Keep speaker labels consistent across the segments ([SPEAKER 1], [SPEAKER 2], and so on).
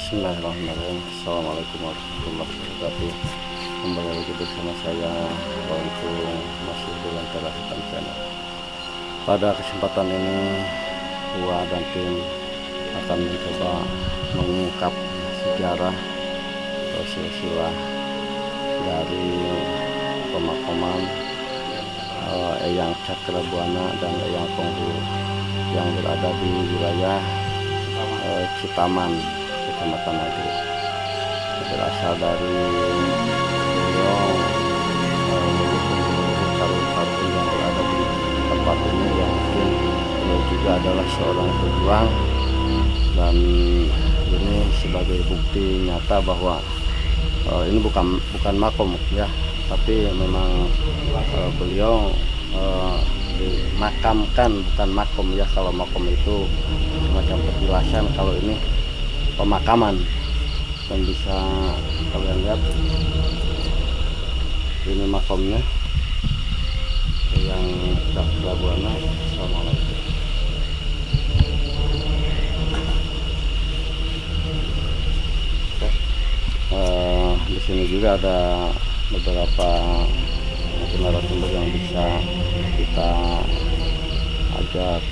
[SPEAKER 1] Bismillahirrahmanirrahim. Assalamualaikum warahmatullahi wabarakatuh. Kembali lagi bersama saya Wantu masih dengan Tera Hitam Channel. Pada kesempatan ini Gua dan tim akan mencoba mengungkap sejarah atau silsilah dari pemakaman Eyang Cakrabuana dan Eyang Penghulu yang berada di wilayah Citaman, Kecamatan Nagreg. Berasal dari Riau, karun-karun yang berada di tempat ini yang mungkin beliau juga adalah seorang pejuang, dan ini sebagai bukti nyata bahwa ini bukan makom ya, tapi memang beliau dimakamkan, bukan makom ya. Kalau makom itu semacam petilasan, kalau ini pemakaman. Dan bisa kalian lihat ini makomnya yang Cakrabuana. Assalamualaikum. Di sini juga ada beberapa narasumber yang bisa kita ajak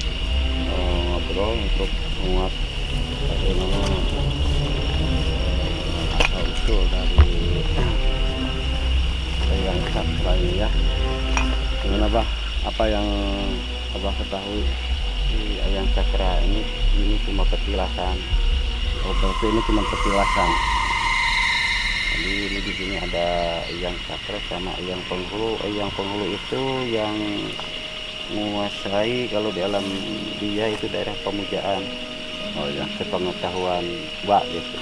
[SPEAKER 1] ngobrol untuk menguak bagaimana asal usul dari Eyang Cakra ini ya. Gimana Bah? Apa yang Abah ketahui di Eyang Cakra ini cuma petilasan? Oh, berarti ini cuma petilasan. Jadi ini di sini ada Eyang Cakra sama Eyang Penghulu. Eyang Penghulu itu yang menguasai, kalau di alam dia itu daerah pemujaan. Oh ya, sepengetahuan Mbak gitu.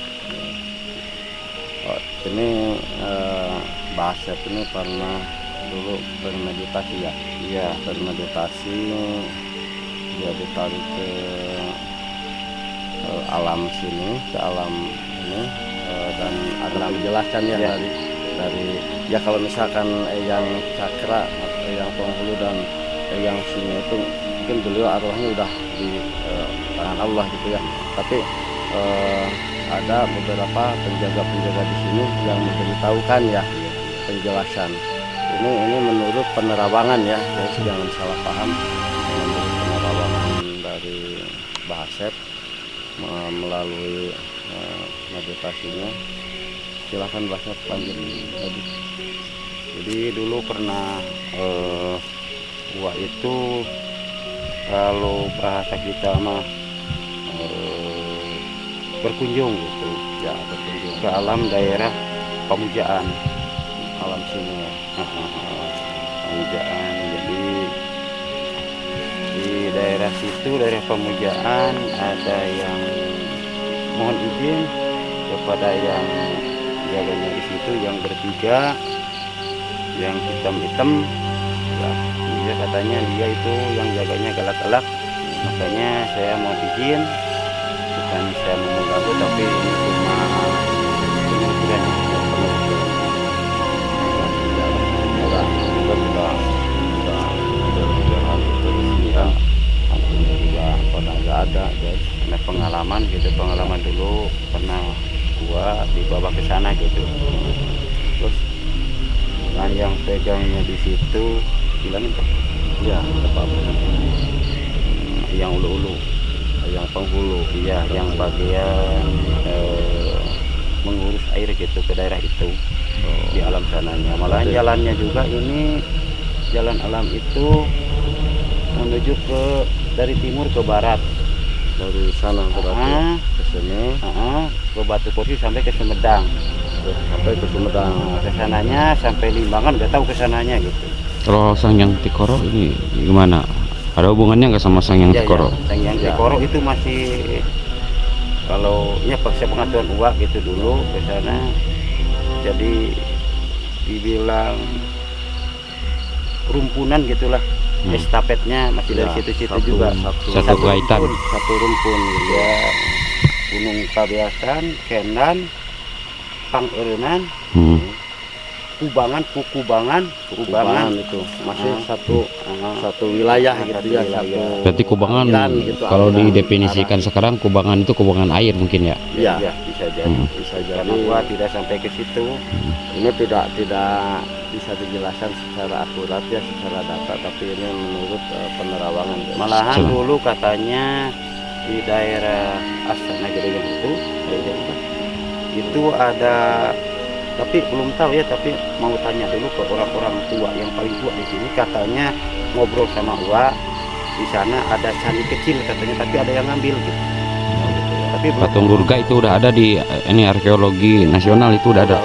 [SPEAKER 1] Oh, ini bahasa ini pernah dulu bermeditasi ya. Iya, bermeditasi, dia ditarik ke alam sini, ke alam ini, dan ada penjelasan ya, dari ya kalau misalkan Eyang Cakra, Eyang Penghulu dan Eyang sini itu mungkin beliau arwahnya udah di tangan Allah gitu ya. Tapi ada beberapa penjaga-penjaga di sini yang memberitahukan ya penjelasan. Ini menurut penerawangan ya, jadi jangan salah paham. Menurut penerawangan dari Bahasep melalui meditasinya. Silahkan Bahasep lanjut lagi. Jadi dulu pernah gua itu, kalau bahasa kita mah berkunjung gitu ya, berkunjung ke alam daerah pemujaan, alam sini ya. Pemujaan. Jadi di daerah situ, daerah pemujaan, ada yang mohon izin kepada yang jaganya di situ, yang bertiga, yang hitam-hitam ya. Dia katanya dia itu yang jaganya galak-galak, makanya saya mau izin, bukan saya mau mengganggu, tapi ini cuma penyusuran ada jadi pengalaman gitu, pengalaman dulu pernah gua dibawa ke sana gitu. Terus dengan yang pegangnya di situ bilangin ya apa yang ulu-ulu, yang penghulu, iya, yang bagian mengurus air gitu ke daerah itu, di alam sananya. Malah jalannya juga ini jalan alam itu menuju ke dari timur ke barat, dari sana berarti ke sini, ke Batu Kursi sampai ke Sumedang, sampai ke Sumedang. Ke sananya sampai Limbangan, nggak tahu ke sananya gitu.
[SPEAKER 2] Kalau Sangyang Tikoro ini gimana? Ada hubungannya nggak sama Sangyang Tikoro?
[SPEAKER 1] Ya, Sangyang Tikoro itu masih, kalau ya pakai pengetahuan uak gitu dulu ke sana. Jadi dibilang rumpunan gitulah, estafetnya masih dari situ-situ juga.
[SPEAKER 2] Satu kaitan.
[SPEAKER 1] Satu rumpun ya. Gunung Kabiasan, Kendan, Pangerenan,
[SPEAKER 3] Kukubangan
[SPEAKER 1] itu masih satu wilayah gitu ya, satu
[SPEAKER 2] Berarti Kubangan
[SPEAKER 1] aliran gitu,
[SPEAKER 2] kalau
[SPEAKER 1] aliran.
[SPEAKER 2] didefinisikan sekarang Kubangan itu kubangan air mungkin ya.
[SPEAKER 1] Iya,
[SPEAKER 3] bisa jadi.
[SPEAKER 1] bisa jadi.
[SPEAKER 3] Karena gua tidak sampai ke situ.
[SPEAKER 1] Ini tidak bisa dijelaskan secara akurat ya, secara data, tapi ini menurut penerawangan.
[SPEAKER 3] Malahan
[SPEAKER 2] Coba.
[SPEAKER 3] dulu katanya di daerah Astana Gede itu ada, tapi belum tahu ya, tapi mau tanya dulu ke orang-orang tua yang paling tua di sini, katanya ngobrol sama gua di sana ada candi kecil katanya, tapi ada yang ngambil gitu. Tapi belum
[SPEAKER 2] Patung Durga itu udah ada di ini arkeologi nasional itu udah ada.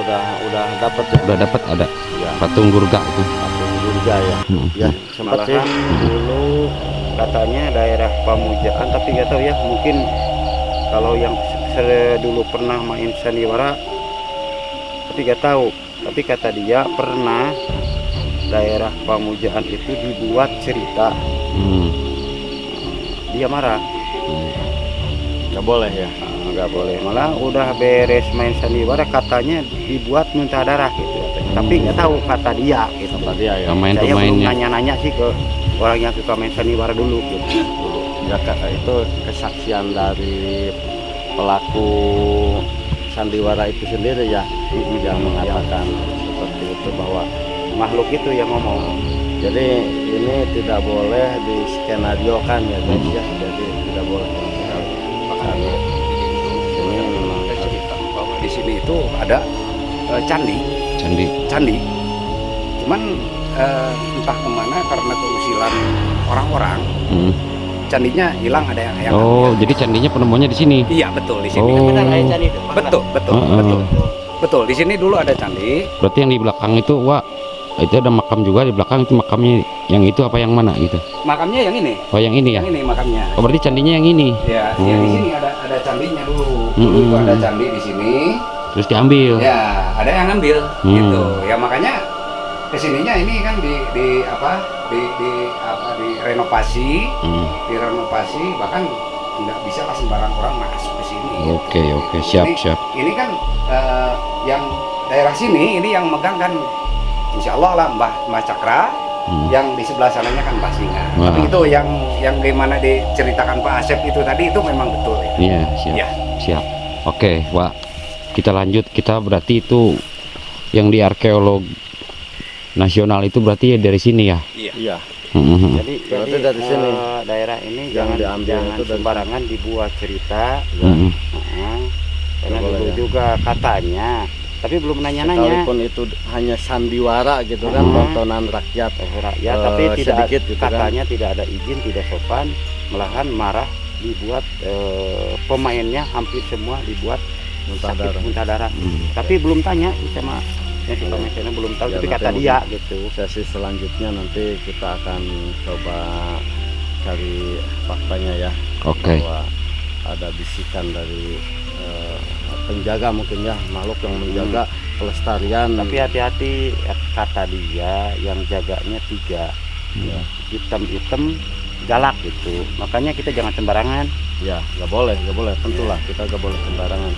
[SPEAKER 1] Udah dapat ya.
[SPEAKER 2] Udah dapat ada
[SPEAKER 1] Ya,
[SPEAKER 2] patung Durga itu.
[SPEAKER 1] patung Durga ya. Ya, sempat sih.
[SPEAKER 3] malahan dulu katanya daerah Pamujaan, tapi nggak tahu ya, mungkin kalau yang dulu pernah main sandiwara, tapi nggak tahu. Tapi kata dia pernah daerah Pamujaan itu dibuat cerita,
[SPEAKER 2] Hmm.
[SPEAKER 3] dia marah.
[SPEAKER 1] Nggak boleh ya.
[SPEAKER 3] Nggak boleh, malah udah beres main sandiwara katanya dibuat muntah darah gitu katanya. Tapi nggak tahu kata dia gitu.
[SPEAKER 1] Kata dia ya.
[SPEAKER 2] Pemain
[SPEAKER 3] Saya belum
[SPEAKER 2] pemainnya.
[SPEAKER 3] nanya-nanya sih ke orang yang suka main sandiwara dulu gitu.
[SPEAKER 1] Ya, itu kesaksian dari pelaku sandiwara itu sendiri ya, yang mengatakan seperti itu, bahwa
[SPEAKER 3] Makhluk itu yang ngomong.
[SPEAKER 1] jadi ini tidak boleh diskenariokan ya guys ya, jadi tidak boleh sama sekali. Makanya ini memang
[SPEAKER 4] Ada cerita bahwa di sini itu ada candi.
[SPEAKER 2] Candi.
[SPEAKER 4] Cuman entah kemana karena keusilan orang-orang,
[SPEAKER 2] Hmm.
[SPEAKER 4] candinya hilang, ada yang
[SPEAKER 2] Oh,
[SPEAKER 4] ambil.
[SPEAKER 2] jadi candinya penemuannya di sini.
[SPEAKER 4] Iya betul di sini.
[SPEAKER 2] Oh.
[SPEAKER 3] Benar, ada candi itu.
[SPEAKER 4] Betul,
[SPEAKER 2] Heeh.
[SPEAKER 4] betul. Di sini dulu ada candi.
[SPEAKER 2] Berarti yang di belakang itu, wah, itu ada makam juga di belakang, itu makamnya yang itu apa yang mana gitu?
[SPEAKER 4] Makamnya yang ini.
[SPEAKER 2] Oh, yang ini ya.
[SPEAKER 4] Yang ini makamnya.
[SPEAKER 2] Oh, berarti candinya yang ini.
[SPEAKER 4] Ya,
[SPEAKER 2] Oh.
[SPEAKER 4] ya di sini ada candinya dulu. Dulu itu ada candi di sini.
[SPEAKER 2] Terus diambil.
[SPEAKER 4] Ya, ada yang ngambil
[SPEAKER 2] Hmm.
[SPEAKER 4] gitu. Ya makanya kesininya ini kan di renovasi,
[SPEAKER 2] Hmm.
[SPEAKER 4] direnovasi, bahkan nggak bisa lah sembarang orang masuk ke sini.
[SPEAKER 2] Oke, siap.
[SPEAKER 4] Ini kan yang daerah sini ini yang megang kan Insya Allah lah Mbah Cakra,
[SPEAKER 2] Hmm.
[SPEAKER 4] yang di sebelah sananya kan Mbah Singa.
[SPEAKER 2] Wah.
[SPEAKER 4] Tapi itu yang gimana diceritakan Pak Asep itu tadi itu memang betul ya.
[SPEAKER 2] Iya,
[SPEAKER 4] Ya.
[SPEAKER 2] siap. Oke, Wak. Kita lanjut. Kita berarti itu yang di arkeolog nasional itu berarti ya dari sini ya.
[SPEAKER 1] iya.
[SPEAKER 2] Hmm.
[SPEAKER 1] Berarti dari sini.
[SPEAKER 3] Daerah ini
[SPEAKER 1] Yang
[SPEAKER 3] jangan
[SPEAKER 1] diambil itu dari
[SPEAKER 3] sembarangan dibuat cerita.
[SPEAKER 2] Hmm.
[SPEAKER 3] Karena
[SPEAKER 1] Boleh,
[SPEAKER 3] dulu
[SPEAKER 1] ya.
[SPEAKER 3] juga katanya, tapi belum nanya-nanya.
[SPEAKER 1] Sekalipun itu hanya sandiwara gitu kan, tontonan rakyat.
[SPEAKER 3] Ya, tapi tidak
[SPEAKER 1] sedikit gitu kan.
[SPEAKER 3] katanya tidak ada izin, tidak sopan, malahan marah dibuat pemainnya hampir semua dibuat
[SPEAKER 1] Muntah
[SPEAKER 3] sakit
[SPEAKER 1] darah.
[SPEAKER 3] muntah darah.
[SPEAKER 2] Hmm.
[SPEAKER 3] Tapi belum tanya sama yang suka mainnya belum tahu,
[SPEAKER 1] Ya,
[SPEAKER 3] tapi
[SPEAKER 1] nanti
[SPEAKER 3] kata
[SPEAKER 1] mungkin
[SPEAKER 3] dia gitu.
[SPEAKER 1] Sesi selanjutnya nanti kita akan coba cari faktanya ya,
[SPEAKER 2] Oke.
[SPEAKER 1] bahwa ada bisikan dari penjaga mungkin ya, makhluk yang menjaga pelestarian.
[SPEAKER 3] Tapi hati-hati, kata dia yang jaganya 3,
[SPEAKER 1] ya,
[SPEAKER 3] hitam-hitam galak gitu. Makanya kita jangan sembarangan.
[SPEAKER 1] ya nggak boleh, tentulah kita nggak boleh sembarangan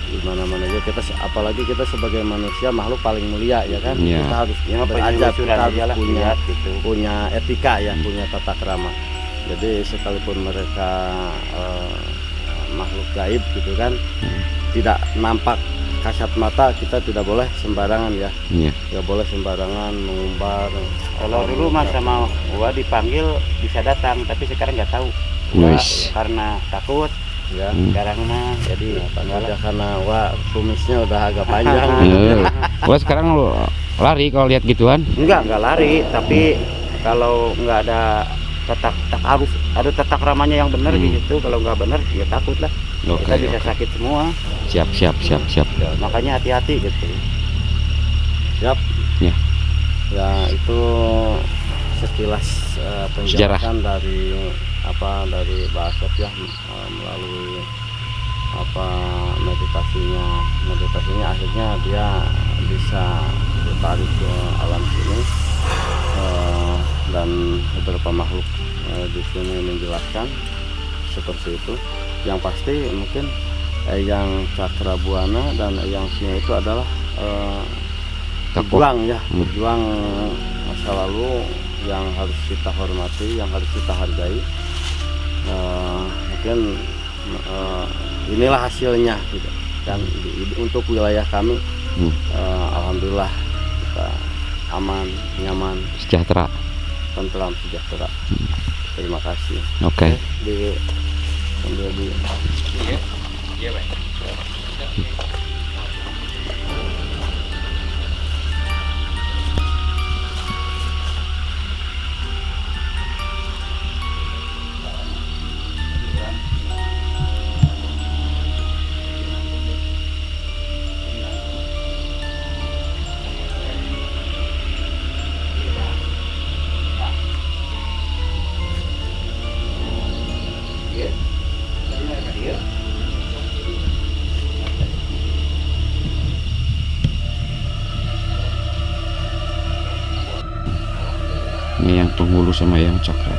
[SPEAKER 1] di mana-mana aja. Kita apalagi kita sebagai manusia, makhluk paling mulia ya kan.
[SPEAKER 2] Iya.
[SPEAKER 1] Kita harus
[SPEAKER 3] Ya,
[SPEAKER 1] beradab, kita
[SPEAKER 3] penyusuran
[SPEAKER 1] harus
[SPEAKER 3] aja lah,
[SPEAKER 1] punya
[SPEAKER 3] lihat gitu.
[SPEAKER 1] punya etika ya, punya tata krama. Jadi sekalipun mereka makhluk gaib gitu kan, tidak nampak kasat mata, kita tidak boleh sembarangan ya,
[SPEAKER 2] Iya.
[SPEAKER 1] nggak boleh sembarangan mengumbar.
[SPEAKER 3] Kalau dulu mas sama gua dipanggil bisa datang, tapi sekarang nggak tahu. Gua
[SPEAKER 2] Wis.
[SPEAKER 3] karena takut,
[SPEAKER 1] Ya,
[SPEAKER 3] sekarang mah jadi
[SPEAKER 1] takut ya karena wah kumisnya udah agak panjang.
[SPEAKER 2] Wah, sekarang lu lari kalau lihat gituan.
[SPEAKER 3] nggak lari, tapi kalau nggak ada harus ada tata kramanya yang benar
[SPEAKER 2] Hmm.
[SPEAKER 3] gitu. Kalau nggak benar ya takut lah,
[SPEAKER 2] Oke.
[SPEAKER 3] kita bisa sakit semua.
[SPEAKER 2] Siap.
[SPEAKER 3] Ya, makanya hati-hati gitu.
[SPEAKER 1] Siap.
[SPEAKER 2] Ya.
[SPEAKER 1] Ya, itu sekilas penjelasan dari dari Pak Asep ya, melalui meditasinya akhirnya dia bisa tertarik ke alam sini, dan beberapa makhluk di sini menjelaskan seperti itu. Yang pasti mungkin yang Cakra Buana dan yang Singa itu adalah
[SPEAKER 2] tokoh.
[SPEAKER 1] pejuang ya, pejuang masa lalu yang harus kita hormati, yang harus kita hargai. Mungkin inilah hasilnya gitu. Dan untuk wilayah kami alhamdulillah kita aman, nyaman,
[SPEAKER 2] Sejahtera.
[SPEAKER 1] tentram, sejahtera. Terima kasih.
[SPEAKER 2] Oke.
[SPEAKER 1] Sambil di
[SPEAKER 4] Iya, Pak.
[SPEAKER 2] Ini yang penghulu sama yang cakra.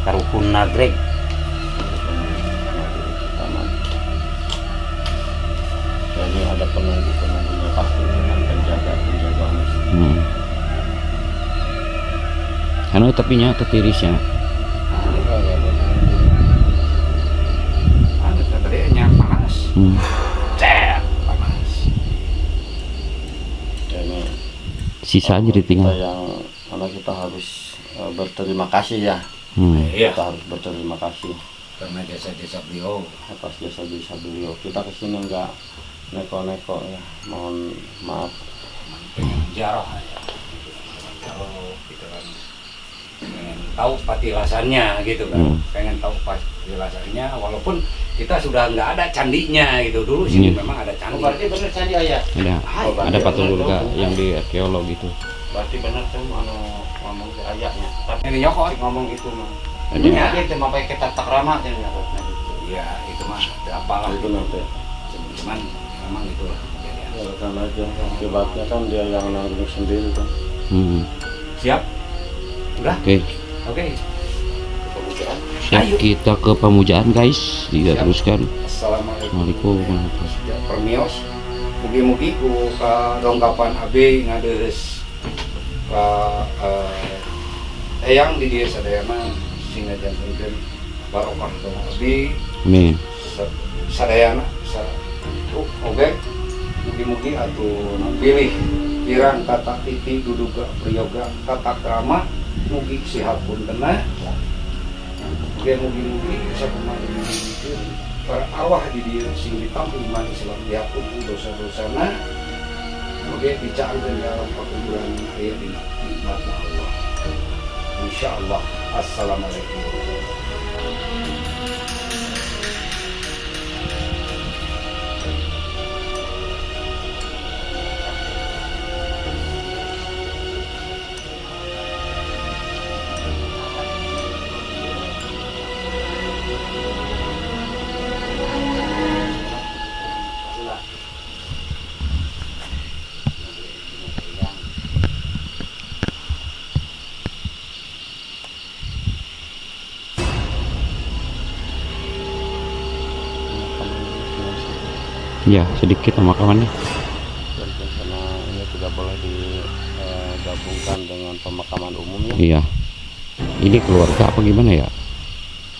[SPEAKER 3] Karuhun nagreg.
[SPEAKER 1] Jadi ada penunggu-penunggunya pasti dengan penjaga-penjaga.
[SPEAKER 2] Anu tapi nya tetirisnya.
[SPEAKER 4] Anu tadinya panas. Cek, panas.
[SPEAKER 1] Ini
[SPEAKER 2] Sisa aja
[SPEAKER 1] kita
[SPEAKER 2] ditinggal.
[SPEAKER 1] yang karena kita harus berterima kasih ya.
[SPEAKER 4] Iya.
[SPEAKER 1] Kita harus berterima kasih
[SPEAKER 4] Karena jasa-jasa beliau.
[SPEAKER 1] atas jasa-jasa beliau. Kita kesini enggak neko-neko ya. Mohon maaf.
[SPEAKER 4] Pengen jarah ya. Kalau kita kan pengen tahu patilasannya gitu kan, pengen tahu patilasannya walaupun kita sudah nggak ada candinya gitu. Dulu sini memang ada candi.
[SPEAKER 3] Berarti bener candi ayah.
[SPEAKER 2] Ada patung juga yang di arkeolog itu.
[SPEAKER 3] Berarti bener tuh ngomong ke ayahnya. Tapi
[SPEAKER 4] Ini nyokot.
[SPEAKER 3] ngomong itu mah.
[SPEAKER 2] Ada.
[SPEAKER 3] Ini itu mah pakai kita tak ramah ya nyakotnya gitu.
[SPEAKER 4] Iya itu mah ada apalah
[SPEAKER 1] Itu
[SPEAKER 4] gitu.
[SPEAKER 1] nanti.
[SPEAKER 4] Cuman memang itulah kejadian.
[SPEAKER 1] Ya, karena aja akibatnya kan dia yang nanggung sendiri kan.
[SPEAKER 4] Siap? Udah?
[SPEAKER 2] Oke.
[SPEAKER 4] Oke.
[SPEAKER 3] Pemujaan.
[SPEAKER 2] Siap,
[SPEAKER 4] Ayo.
[SPEAKER 2] kita ke pemujaan guys. Kita
[SPEAKER 4] Siap.
[SPEAKER 2] teruskan.
[SPEAKER 4] Assalamualaikum.
[SPEAKER 2] Assalamualaikum.
[SPEAKER 4] Permios. Mugi-mugi ku dongkapan abi ngades eyang di dia sadayana sehingga jantunkeun barokah ka abi
[SPEAKER 2] Amin.
[SPEAKER 4] sadayana oge mugi-mugi atuh pilih pirang kata titi duduga priyoga tata krama mugi sihapun kena oge mugi-mugi sakumaha dimimikeun para arwah di dia sing ditampi iman Islam dihapun dosa-dosana oge dicaangkeun ka alam pakuburan aya di nikmatna Allah insyaallah. Assalamualaikum.
[SPEAKER 2] Ya, sedikit pemakamannya.
[SPEAKER 1] Dan karena ini tidak boleh digabungkan dengan pemakaman umumnya.
[SPEAKER 2] Iya. Ini keluarga apa gimana ya?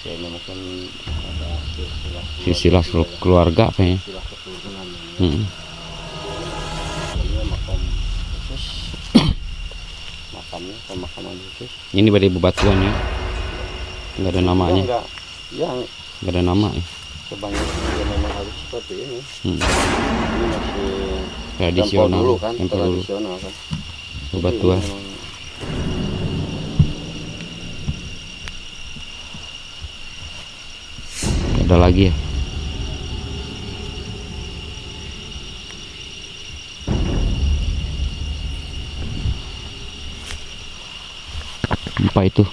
[SPEAKER 1] Ya, ini mungkin ada
[SPEAKER 2] Silsilah keluarga apa ya?
[SPEAKER 1] silsilah keturunan.
[SPEAKER 2] Hmm.
[SPEAKER 1] Ini makam khusus. Makamnya pemakaman khusus.
[SPEAKER 2] Ini pada bebatuannya. Enggak ada namanya.
[SPEAKER 1] Enggak, yang
[SPEAKER 2] Enggak ada nama ya.
[SPEAKER 1] kebanyakan juga memang harus seperti ini.
[SPEAKER 2] Hmm.
[SPEAKER 1] Ini masih
[SPEAKER 2] Tradisional.
[SPEAKER 1] tempel dulu kan,
[SPEAKER 2] Tempel dulu.
[SPEAKER 1] tradisional kan.
[SPEAKER 2] Bebatuan.
[SPEAKER 1] Jadi memang
[SPEAKER 2] Ada lagi ya. Apa itu?